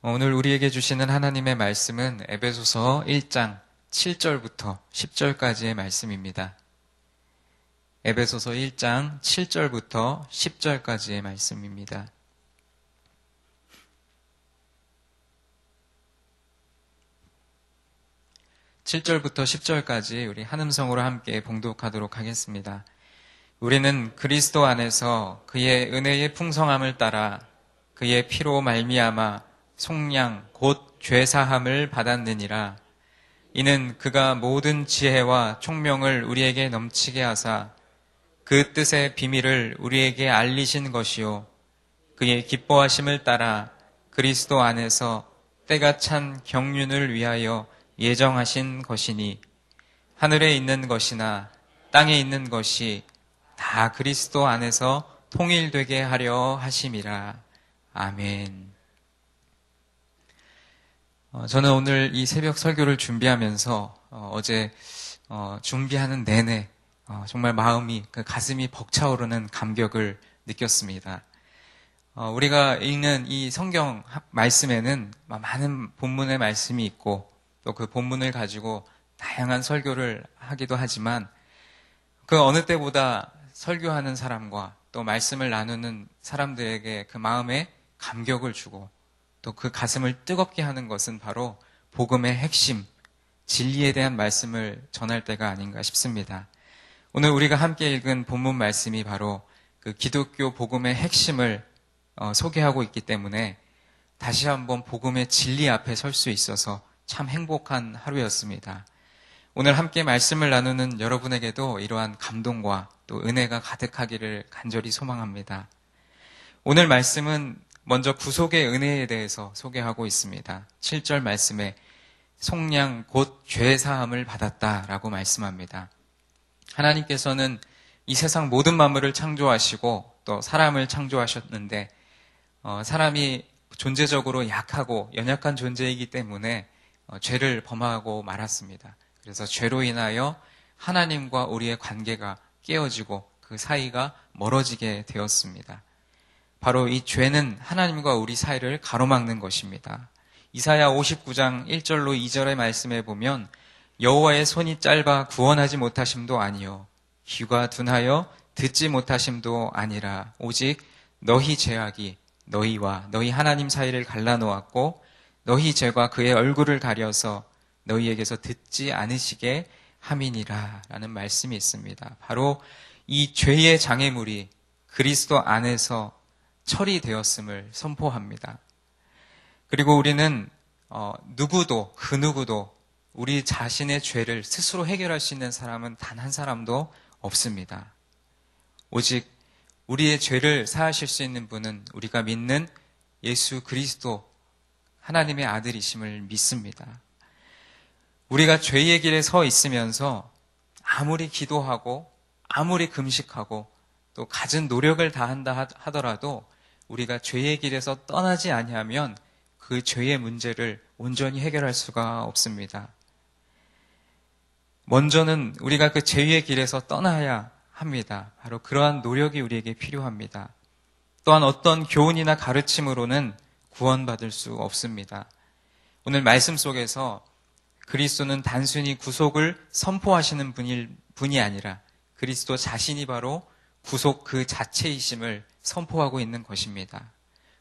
오늘 우리에게 주시는 하나님의 말씀은 에베소서 1장 7절부터 10절까지의 말씀입니다. 에베소서 1장 7절부터 10절까지의 말씀입니다. (7절부터) (10절까지) 우리 한음성으로 함께 봉독하도록 하겠습니다. 우리는 그리스도 안에서 그의 은혜의 풍성함을 따라 그의 피로 말미암아 속량 곧 죄사함을 받았느니라. 이는 그가 모든 지혜와 총명을 우리에게 넘치게 하사 그 뜻의 비밀을 우리에게 알리신 것이요 그의 기뻐하심을 따라 그리스도 안에서 때가 찬 경륜을 위하여 예정하신 것이니 하늘에 있는 것이나 땅에 있는 것이 다 그리스도 안에서 통일되게 하려 하심이라. 아멘. 저는 오늘 이 새벽 설교를 준비하면서 어제 준비하는 내내 정말 마음이, 가슴이 벅차오르는 감격을 느꼈습니다. 우리가 읽는 이 성경 말씀에는 많은 본문의 말씀이 있고 또 그 본문을 가지고 다양한 설교를 하기도 하지만 그 어느 때보다 설교하는 사람과 또 말씀을 나누는 사람들에게 그 마음에 감격을 주고 또 그 가슴을 뜨겁게 하는 것은 바로 복음의 핵심, 진리에 대한 말씀을 전할 때가 아닌가 싶습니다. 오늘 우리가 함께 읽은 본문 말씀이 바로 그 기독교 복음의 핵심을 소개하고 있기 때문에 다시 한번 복음의 진리 앞에 설 수 있어서 참 행복한 하루였습니다. 오늘 함께 말씀을 나누는 여러분에게도 이러한 감동과 또 은혜가 가득하기를 간절히 소망합니다. 오늘 말씀은 먼저 구속의 은혜에 대해서 소개하고 있습니다. 7절 말씀에 속량 곧 죄사함을 받았다라고 말씀합니다. 하나님께서는 이 세상 모든 만물을 창조하시고 또 사람을 창조하셨는데 사람이 존재적으로 약하고 연약한 존재이기 때문에 죄를 범하고 말았습니다. 그래서 죄로 인하여 하나님과 우리의 관계가 깨어지고 그 사이가 멀어지게 되었습니다. 바로 이 죄는 하나님과 우리 사이를 가로막는 것입니다. 이사야 59장 1절로 2절의 말씀에 보면 여호와의 손이 짧아 구원하지 못하심도 아니요 귀가 둔하여 듣지 못하심도 아니라 오직 너희 죄악이 너희와 너희 하나님 사이를 갈라놓았고 너희 죄가 그의 얼굴을 가려서 너희에게서 듣지 않으시게 함이니라 라는 말씀이 있습니다. 바로 이 죄의 장애물이 그리스도 안에서 처리되었음을 선포합니다. 그리고 우리는 누구도 그 누구도 우리 자신의 죄를 스스로 해결할 수 있는 사람은 단 한 사람도 없습니다. 오직 우리의 죄를 사하실 수 있는 분은 우리가 믿는 예수 그리스도 하나님의 아들이심을 믿습니다. 우리가 죄의 길에 서 있으면서 아무리 기도하고 아무리 금식하고 또 갖은 노력을 다한다 하더라도 우리가 죄의 길에서 떠나지 아니하면 그 죄의 문제를 온전히 해결할 수가 없습니다. 먼저는 우리가 그 죄의 길에서 떠나야 합니다. 바로 그러한 노력이 우리에게 필요합니다. 또한 어떤 교훈이나 가르침으로는 구원받을 수 없습니다. 오늘 말씀 속에서 그리스도는 단순히 구속을 선포하시는 분이 아니라 그리스도 자신이 바로 구속 그 자체이심을 선포하고 있는 것입니다.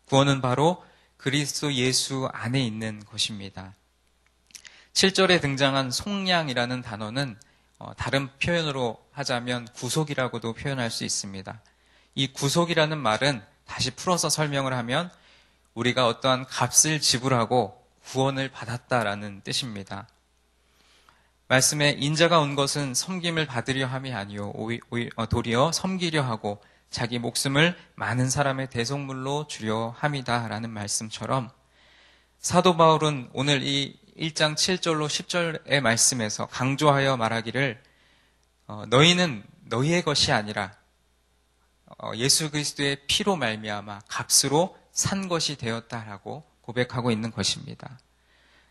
구원은 바로 그리스도 예수 안에 있는 것입니다. 7절에 등장한 속량이라는 단어는 다른 표현으로 하자면 구속이라고도 표현할 수 있습니다. 이 구속이라는 말은 다시 풀어서 설명을 하면 우리가 어떠한 값을 지불하고 구원을 받았다라는 뜻입니다. 말씀에 인자가 온 것은 섬김을 받으려 함이 아니요 도리어 섬기려 하고 자기 목숨을 많은 사람의 대속물로 주려 함이다라는 말씀처럼 사도 바울은 오늘 이 1장 7절로 10절의 말씀에서 강조하여 말하기를 너희는 너희의 것이 아니라 예수 그리스도의 피로 말미암아 값으로 산 것이 되었다라고 고백하고 있는 것입니다.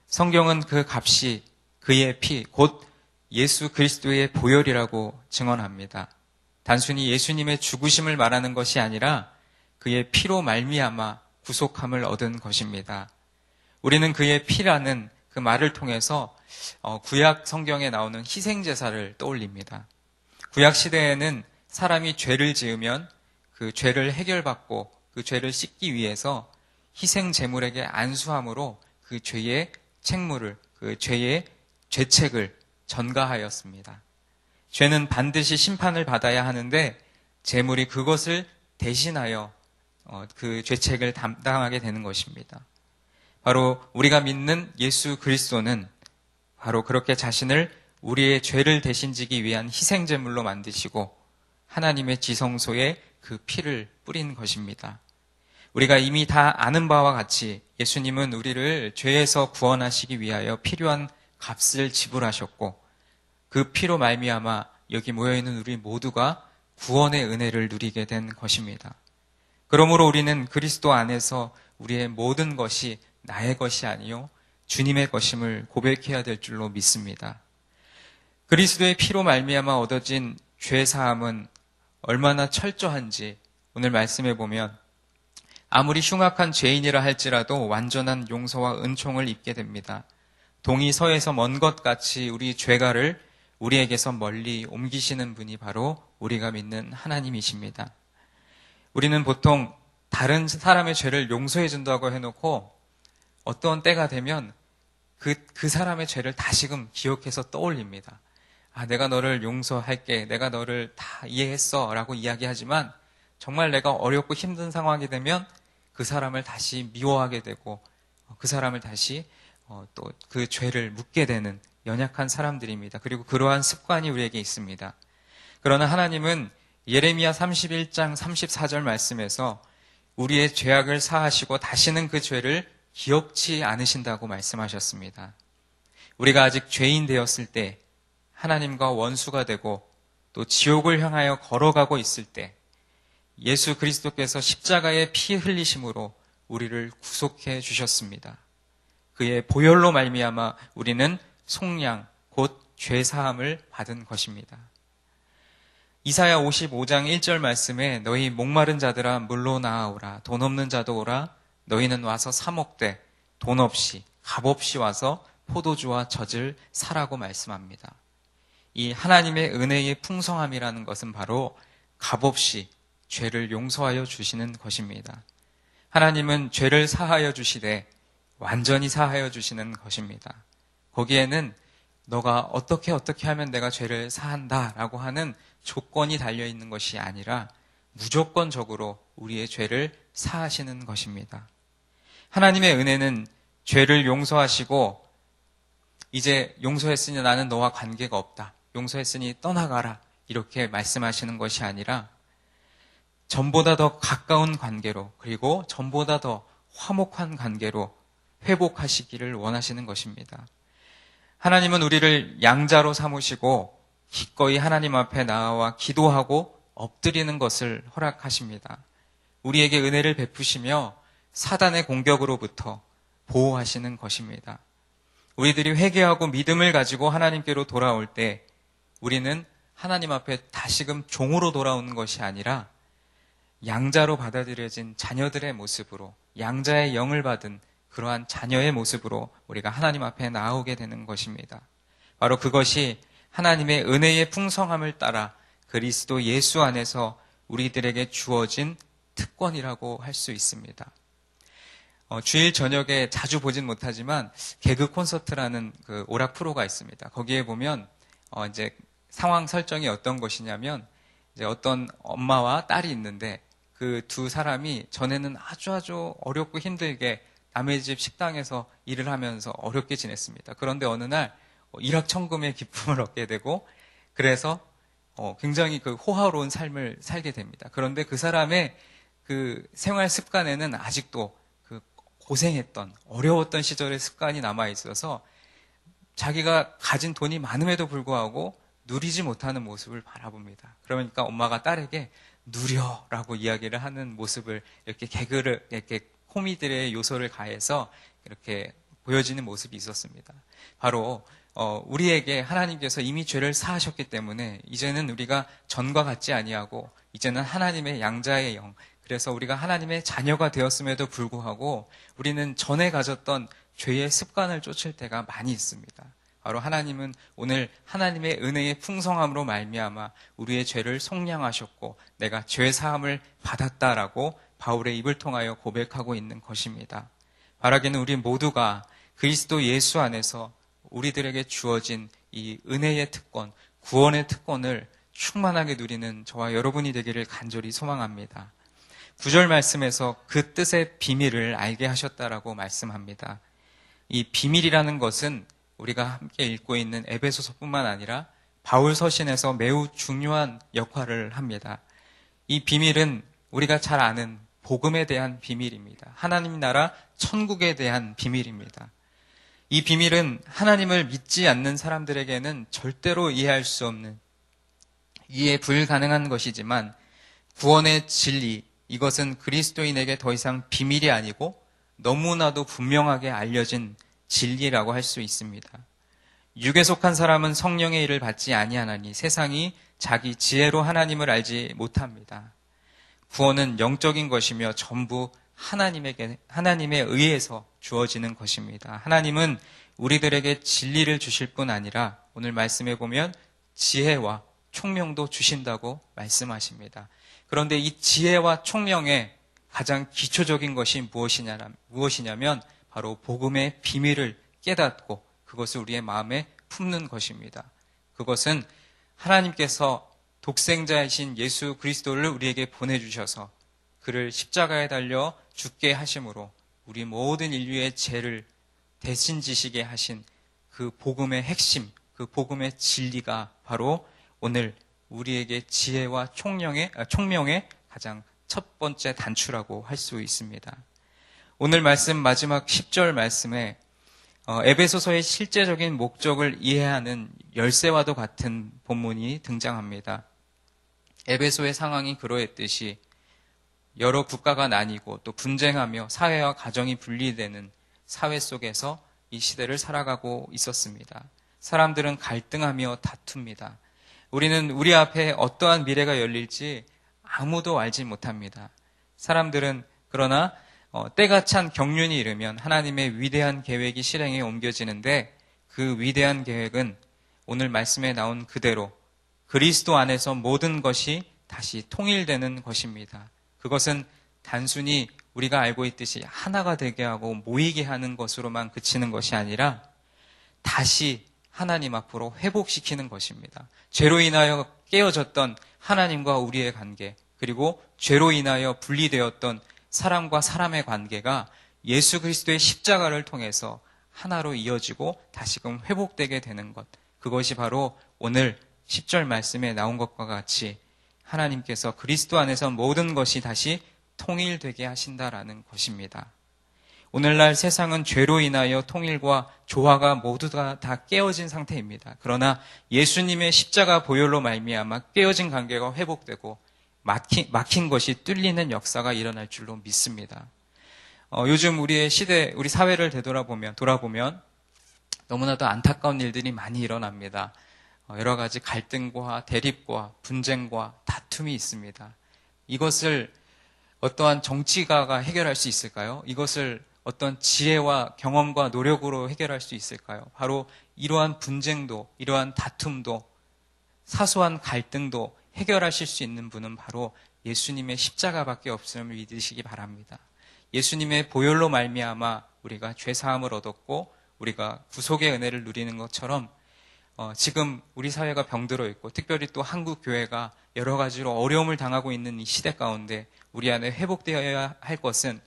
성경은 그 값이 그의 피, 곧 예수 그리스도의 보혈이라고 증언합니다. 단순히 예수님의 죽으심을 말하는 것이 아니라 그의 피로 말미암아 구속함을 얻은 것입니다. 우리는 그의 피라는 그 말을 통해서 구약 성경에 나오는 희생제사를 떠올립니다. 구약 시대에는 사람이 죄를 지으면 그 죄를 해결받고 그 죄를 씻기 위해서 희생 제물에게 안수함으로 그 죄의 책무를, 그 죄의 죄책을 전가하였습니다. 죄는 반드시 심판을 받아야 하는데 제물이 그것을 대신하여 그 죄책을 담당하게 되는 것입니다. 바로 우리가 믿는 예수 그리스도는 바로 그렇게 자신을 우리의 죄를 대신 지기 위한 희생 제물로 만드시고 하나님의 지성소에 그 피를 뿌린 것입니다. 우리가 이미 다 아는 바와 같이 예수님은 우리를 죄에서 구원하시기 위하여 필요한 값을 지불하셨고 그 피로 말미암아 여기 모여있는 우리 모두가 구원의 은혜를 누리게 된 것입니다. 그러므로 우리는 그리스도 안에서 우리의 모든 것이 나의 것이 아니요 주님의 것임을 고백해야 될 줄로 믿습니다. 그리스도의 피로 말미암아 얻어진 죄 사함은 얼마나 철저한지 오늘 말씀해 보면 아무리 흉악한 죄인이라 할지라도 완전한 용서와 은총을 입게 됩니다. 동이 서에서 먼 것 같이 우리 죄가를 우리에게서 멀리 옮기시는 분이 바로 우리가 믿는 하나님이십니다. 우리는 보통 다른 사람의 죄를 용서해 준다고 해놓고 어떤 때가 되면 그 사람의 죄를 다시금 기억해서 떠올립니다. 내가 너를 용서할게. 내가 너를 다 이해했어. 라고 이야기하지만 정말 내가 어렵고 힘든 상황이 되면 그 사람을 다시 미워하게 되고 그 사람을 다시 또 그 죄를 묻게 되는 연약한 사람들입니다. 그리고 그러한 습관이 우리에게 있습니다. 그러나 하나님은 예레미야 31장 34절 말씀에서 우리의 죄악을 사하시고 다시는 그 죄를 기억치 않으신다고 말씀하셨습니다. 우리가 아직 죄인 되었을 때 하나님과 원수가 되고 또 지옥을 향하여 걸어가고 있을 때 예수 그리스도께서 십자가의 피 흘리심으로 우리를 구속해 주셨습니다. 그의 보혈로 말미암아 우리는 속량 곧 죄사함을 받은 것입니다. 이사야 55장 1절 말씀에 너희 목마른 자들아 물로 나아오라. 돈 없는 자도 오라. 너희는 와서 사 먹되 돈 없이 값 없이 와서 포도주와 젖을 사라고 말씀합니다. 이 하나님의 은혜의 풍성함이라는 것은 바로 값없이 죄를 용서하여 주시는 것입니다. 하나님은 죄를 사하여 주시되 완전히 사하여 주시는 것입니다. 거기에는 너가 어떻게 하면 내가 죄를 사한다라고 하는 조건이 달려있는 것이 아니라 무조건적으로 우리의 죄를 사하시는 것입니다. 하나님의 은혜는 죄를 용서하시고 이제 용서했으니 나는 너와 관계가 없다. 용서했으니 떠나가라. 이렇게 말씀하시는 것이 아니라 전보다 더 가까운 관계로 그리고 전보다 더 화목한 관계로 회복하시기를 원하시는 것입니다. 하나님은 우리를 양자로 삼으시고 기꺼이 하나님 앞에 나와 기도하고 엎드리는 것을 허락하십니다. 우리에게 은혜를 베푸시며 사단의 공격으로부터 보호하시는 것입니다. 우리들이 회개하고 믿음을 가지고 하나님께로 돌아올 때 우리는 하나님 앞에 다시금 종으로 돌아오는 것이 아니라 양자로 받아들여진 자녀들의 모습으로 양자의 영을 받은 그러한 자녀의 모습으로 우리가 하나님 앞에 나오게 되는 것입니다. 바로 그것이 하나님의 은혜의 풍성함을 따라 그리스도 예수 안에서 우리들에게 주어진 특권이라고 할 수 있습니다. 주일 저녁에 자주 보진 못하지만 개그 콘서트라는 그 오락 프로가 있습니다. 거기에 보면 이제 상황 설정이 어떤 것이냐면 이제 어떤 엄마와 딸이 있는데 그 두 사람이 전에는 아주 어렵고 힘들게 남의 집 식당에서 일을 하면서 어렵게 지냈습니다. 그런데 어느 날 일확천금의 기쁨을 얻게 되고 그래서 굉장히 그 호화로운 삶을 살게 됩니다. 그런데 그 사람의 그 생활 습관에는 아직도 그 고생했던 어려웠던 시절의 습관이 남아 있어서 자기가 가진 돈이 많음에도 불구하고 누리지 못하는 모습을 바라봅니다. 그러니까 엄마가 딸에게 누려라고 이야기를 하는 모습을 이렇게 개그를 이렇게 코미들의 요소를 가해서 이렇게 보여지는 모습이 있었습니다. 바로 우리에게 하나님께서 이미 죄를 사하셨기 때문에 이제는 우리가 전과 같지 아니하고 이제는 하나님의 양자의 영, 그래서 우리가 하나님의 자녀가 되었음에도 불구하고 우리는 전에 가졌던 죄의 습관을 쫓을 때가 많이 있습니다. 바로 하나님은 오늘 하나님의 은혜의 풍성함으로 말미암아 우리의 죄를 속량하셨고 내가 죄 사함을 받았다라고 바울의 입을 통하여 고백하고 있는 것입니다. 바라기는 우리 모두가 그리스도 예수 안에서 우리들에게 주어진 이 은혜의 특권, 구원의 특권을 충만하게 누리는 저와 여러분이 되기를 간절히 소망합니다. 9절 말씀에서 그 뜻의 비밀을 알게 하셨다라고 말씀합니다. 이 비밀이라는 것은 우리가 함께 읽고 있는 에베소서뿐만 아니라 바울 서신에서 매우 중요한 역할을 합니다. 이 비밀은 우리가 잘 아는 복음에 대한 비밀입니다. 하나님 나라 천국에 대한 비밀입니다. 이 비밀은 하나님을 믿지 않는 사람들에게는 절대로 이해할 수 없는, 이해 불가능한 것이지만 구원의 진리, 이것은 그리스도인에게 더 이상 비밀이 아니고 너무나도 분명하게 알려진 진리라고 할 수 있습니다. 육에 속한 사람은 성령의 일을 받지 아니하나니 세상이 자기 지혜로 하나님을 알지 못합니다. 구원은 영적인 것이며 전부 하나님에 의해서 주어지는 것입니다. 하나님은 우리들에게 진리를 주실 뿐 아니라 오늘 말씀에 보면 지혜와 총명도 주신다고 말씀하십니다. 그런데 이 지혜와 총명의 가장 기초적인 것이 무엇이냐면 바로 복음의 비밀을 깨닫고 그것을 우리의 마음에 품는 것입니다. 그것은 하나님께서 독생자이신 예수 그리스도를 우리에게 보내주셔서 그를 십자가에 달려 죽게 하심으로 우리 모든 인류의 죄를 대신 지시게 하신 그 복음의 핵심, 그 복음의 진리가 바로 오늘 우리에게 지혜와 총명의 가장 첫 번째 단추라고 할 수 있습니다. 오늘 말씀 마지막 10절 말씀에 에베소서의 실제적인 목적을 이해하는 열쇠와도 같은 본문이 등장합니다. 에베소의 상황이 그러했듯이 여러 국가가 나뉘고 또 분쟁하며 사회와 가정이 분리되는 사회 속에서 이 시대를 살아가고 있었습니다. 사람들은 갈등하며 다툽니다. 우리는 우리 앞에 어떠한 미래가 열릴지 아무도 알지 못합니다. 사람들은 그러나 때가 찬 경륜이 이르면 하나님의 위대한 계획이 실행에 옮겨지는데 그 위대한 계획은 오늘 말씀에 나온 그대로 그리스도 안에서 모든 것이 다시 통일되는 것입니다. 그것은 단순히 우리가 알고 있듯이 하나가 되게 하고 모이게 하는 것으로만 그치는 것이 아니라 다시 하나님 앞으로 회복시키는 것입니다. 죄로 인하여 깨어졌던 하나님과 우리의 관계, 그리고 죄로 인하여 분리되었던 사람과 사람의 관계가 예수 그리스도의 십자가를 통해서 하나로 이어지고 다시금 회복되게 되는 것. 그것이 바로 오늘 10절 말씀에 나온 것과 같이 하나님께서 그리스도 안에서 모든 것이 다시 통일되게 하신다라는 것입니다. 오늘날 세상은 죄로 인하여 통일과 조화가 모두 다 깨어진 상태입니다. 그러나 예수님의 십자가 보혈로 말미암아 깨어진 관계가 회복되고 막힌 것이 뚫리는 역사가 일어날 줄로 믿습니다. 요즘 우리의 시대, 우리 사회를 돌아보면 너무나도 안타까운 일들이 많이 일어납니다. 여러 가지 갈등과 대립과 분쟁과 다툼이 있습니다. 이것을 어떠한 정치가가 해결할 수 있을까요? 이것을 어떤 지혜와 경험과 노력으로 해결할 수 있을까요? 바로 이러한 분쟁도, 이러한 다툼도, 사소한 갈등도 해결하실 수 있는 분은 바로 예수님의 십자가밖에 없음을 믿으시기 바랍니다. 예수님의 보혈로 말미암아 우리가 죄사함을 얻었고 우리가 구속의 은혜를 누리는 것처럼 지금 우리 사회가 병들어 있고 특별히 또 한국 교회가 여러 가지로 어려움을 당하고 있는 이 시대 가운데 우리 안에 회복되어야 할 것은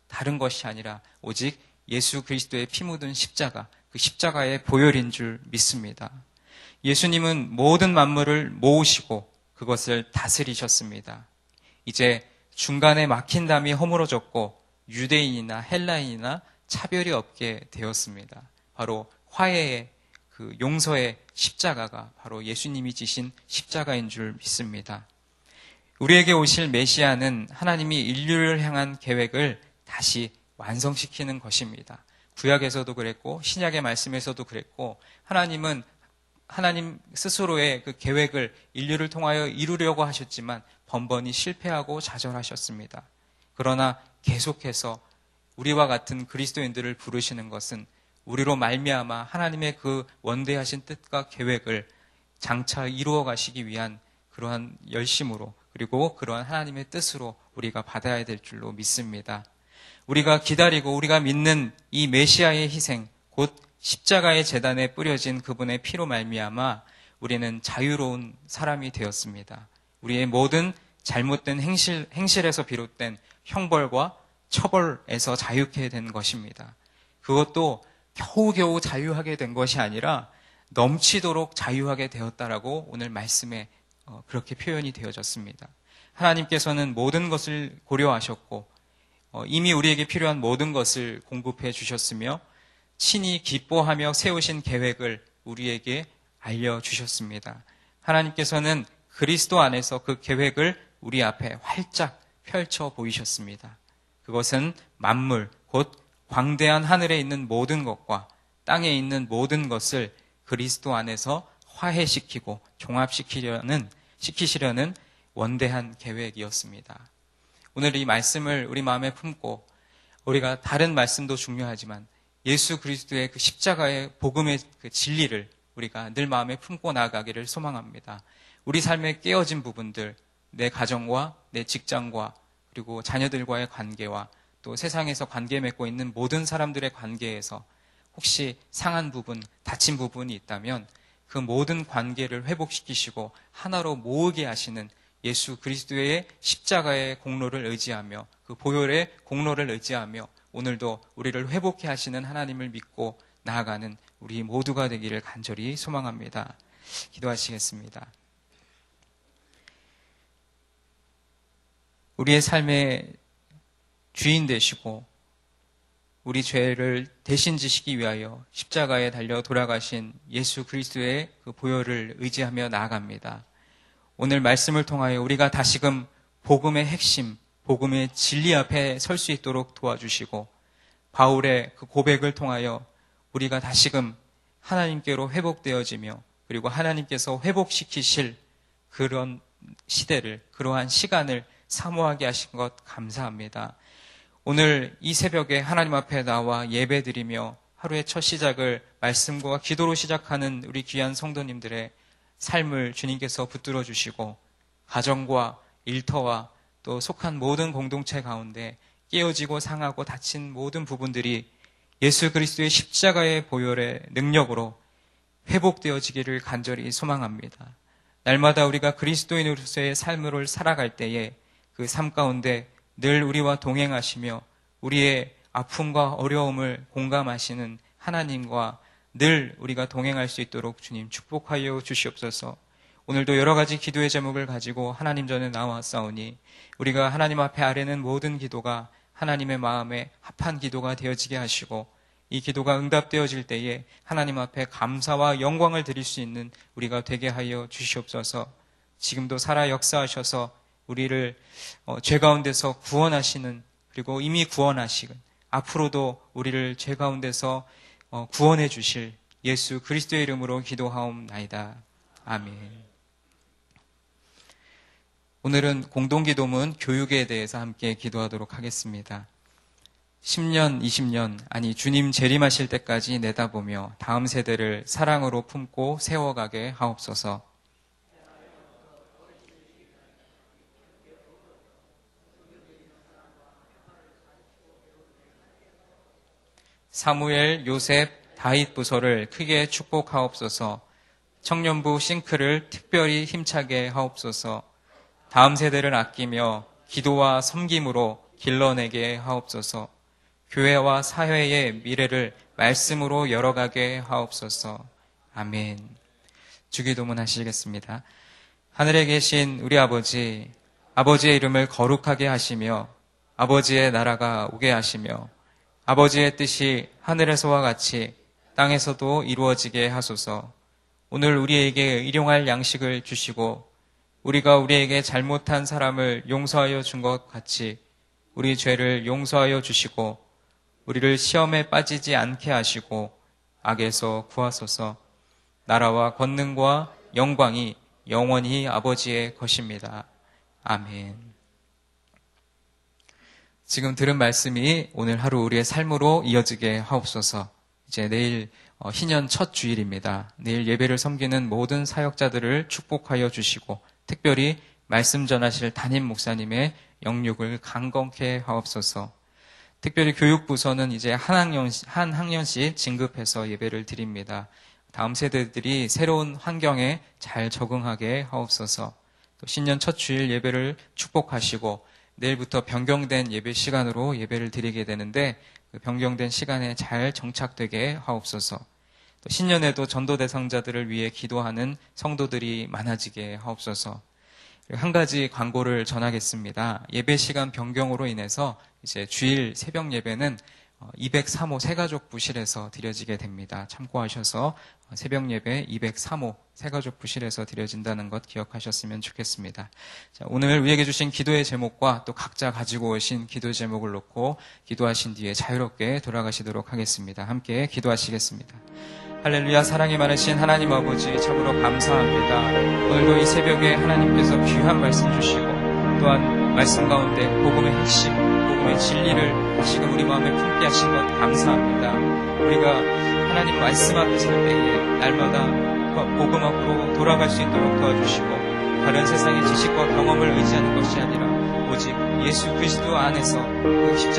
다른 것이 아니라 오직 예수 그리스도의 피 묻은 십자가, 그 십자가의 보혈인 줄 믿습니다. 예수님은 모든 만물을 모으시고 그것을 다스리셨습니다. 이제 중간에 막힌 담이 허물어졌고 유대인이나 헬라인이나 차별이 없게 되었습니다. 바로 화해의 그 용서의 십자가가 바로 예수님이 지신 십자가인 줄 믿습니다. 우리에게 오실 메시아는 하나님이 인류를 향한 계획을 다시 완성시키는 것입니다. 구약에서도 그랬고 신약의 말씀에서도 그랬고 하나님 스스로의 그 계획을 인류를 통하여 이루려고 하셨지만 번번이 실패하고 좌절하셨습니다. 그러나 계속해서 우리와 같은 그리스도인들을 부르시는 것은 우리로 말미암아 하나님의 그 원대하신 뜻과 계획을 장차 이루어 가시기 위한 그러한 열심으로, 그리고 그러한 하나님의 뜻으로 우리가 받아야 될 줄로 믿습니다. 우리가 기다리고 우리가 믿는 이 메시아의 희생, 곧 십자가의 제단에 뿌려진 그분의 피로 말미암아 우리는 자유로운 사람이 되었습니다. 우리의 모든 잘못된 행실에서 비롯된 형벌과 처벌에서 자유케 된 것입니다. 그것도 겨우겨우 자유하게 된 것이 아니라 넘치도록 자유하게 되었다라고 오늘 말씀에 그렇게 표현이 되어졌습니다. 하나님께서는 모든 것을 고려하셨고 이미 우리에게 필요한 모든 것을 공급해 주셨으며 친히 기뻐하며 세우신 계획을 우리에게 알려주셨습니다. 하나님께서는 그리스도 안에서 그 계획을 우리 앞에 활짝 펼쳐 보이셨습니다. 그것은 만물, 곧 광대한 하늘에 있는 모든 것과 땅에 있는 모든 것을 그리스도 안에서 화해시키고 종합시키시려는 원대한 계획이었습니다. 오늘 이 말씀을 우리 마음에 품고 우리가 다른 말씀도 중요하지만 예수 그리스도의 그 십자가의 복음의 그 진리를 우리가 늘 마음에 품고 나아가기를 소망합니다. 우리 삶에 깨어진 부분들, 내 가정과 내 직장과 그리고 자녀들과의 관계와 또 세상에서 관계 맺고 있는 모든 사람들의 관계에서 혹시 상한 부분, 다친 부분이 있다면 그 모든 관계를 회복시키시고 하나로 모으게 하시는 예수 그리스도의 십자가의 공로를 의지하며 그 보혈의 공로를 의지하며 오늘도 우리를 회복해 하시는 하나님을 믿고 나아가는 우리 모두가 되기를 간절히 소망합니다. 기도하시겠습니다. 우리의 삶의 주인 되시고 우리 죄를 대신 지시기 위하여 십자가에 달려 돌아가신 예수 그리스도의 그 보혈을 의지하며 나아갑니다. 오늘 말씀을 통하여 우리가 다시금 복음의 핵심, 복음의 진리 앞에 설 수 있도록 도와주시고 바울의 그 고백을 통하여 우리가 다시금 하나님께로 회복되어지며 그리고 하나님께서 회복시키실 그런 시대를, 그러한 시간을 사모하게 하신 것 감사합니다. 오늘 이 새벽에 하나님 앞에 나와 예배드리며 하루의 첫 시작을 말씀과 기도로 시작하는 우리 귀한 성도님들의 삶을 주님께서 붙들어 주시고 가정과 일터와 또 속한 모든 공동체 가운데 깨어지고 상하고 다친 모든 부분들이 예수 그리스도의 십자가의 보혈의 능력으로 회복되어지기를 간절히 소망합니다. 날마다 우리가 그리스도인으로서의 삶을 살아갈 때에 그 삶 가운데 늘 우리와 동행하시며 우리의 아픔과 어려움을 공감하시는 하나님과 늘 우리가 동행할 수 있도록 주님 축복하여 주시옵소서. 오늘도 여러 가지 기도의 제목을 가지고 하나님 전에 나왔사오니 우리가 하나님 앞에 아뢰는 모든 기도가 하나님의 마음에 합한 기도가 되어지게 하시고 이 기도가 응답되어질 때에 하나님 앞에 감사와 영광을 드릴 수 있는 우리가 되게 하여 주시옵소서. 지금도 살아 역사하셔서 우리를 죄 가운데서 구원하시는, 그리고 이미 구원하시고 앞으로도 우리를 죄 가운데서 구원해 주실 예수 그리스도의 이름으로 기도하옵나이다. 아멘. 오늘은 공동기도문 교육에 대해서 함께 기도하도록 하겠습니다. 10년, 20년, 아니 주님 재림하실 때까지 내다보며 다음 세대를 사랑으로 품고 세워가게 하옵소서. 사무엘, 요셉, 다윗 부서를 크게 축복하옵소서. 청년부 싱크를 특별히 힘차게 하옵소서. 다음 세대를 아끼며 기도와 섬김으로 길러내게 하옵소서. 교회와 사회의 미래를 말씀으로 열어가게 하옵소서. 아멘. 주기도문 하시겠습니다. 하늘에 계신 우리 아버지, 아버지의 이름을 거룩하게 하시며 아버지의 나라가 오게 하시며 아버지의 뜻이 하늘에서와 같이 땅에서도 이루어지게 하소서. 오늘 우리에게 일용할 양식을 주시고 우리가 우리에게 잘못한 사람을 용서하여 준 것 같이 우리 죄를 용서하여 주시고 우리를 시험에 빠지지 않게 하시고 악에서 구하소서. 나라와 권능과 영광이 영원히 아버지의 것입니다. 아멘. 지금 들은 말씀이 오늘 하루 우리의 삶으로 이어지게 하옵소서. 이제 내일 희년 첫 주일입니다. 내일 예배를 섬기는 모든 사역자들을 축복하여 주시고 특별히 말씀 전하실 담임 목사님의 영육을 강건케 하옵소서. 특별히 교육부서는 이제 한 학년씩 진급해서 예배를 드립니다. 다음 세대들이 새로운 환경에 잘 적응하게 하옵소서. 또 신년 첫 주일 예배를 축복하시고 내일부터 변경된 예배 시간으로 예배를 드리게 되는데 그 변경된 시간에 잘 정착되게 하옵소서. 또 신년에도 전도 대상자들을 위해 기도하는 성도들이 많아지게 하옵소서. 한 가지 광고를 전하겠습니다. 예배 시간 변경으로 인해서 이제 주일 새벽 예배는 203호 새가족 부실에서 드려지게 됩니다. 참고하셔서 새벽 예배 203호 새가족 부실에서 드려진다는 것 기억하셨으면 좋겠습니다. 자, 오늘 우리에게 주신 기도의 제목과 또 각자 가지고 오신 기도 제목을 놓고 기도하신 뒤에 자유롭게 돌아가시도록 하겠습니다. 함께 기도하시겠습니다. 할렐루야. 사랑이 많으신 하나님 아버지 참으로 감사합니다. 오늘도 이 새벽에 하나님께서 귀한 말씀 주시고 또한 말씀 가운데 복음의 핵심, 복음의 진리를 다시금 우리 마음에 품게 하신 것 감사합니다. 우리가 하나님 말씀 앞에 설 때에 날마다 복음 앞으로 돌아갈 수 있도록 도와주시고 다른 세상의 지식과 경험을 의지하는 것이 아니라 오직 예수 그리스도 안에서 그 십자가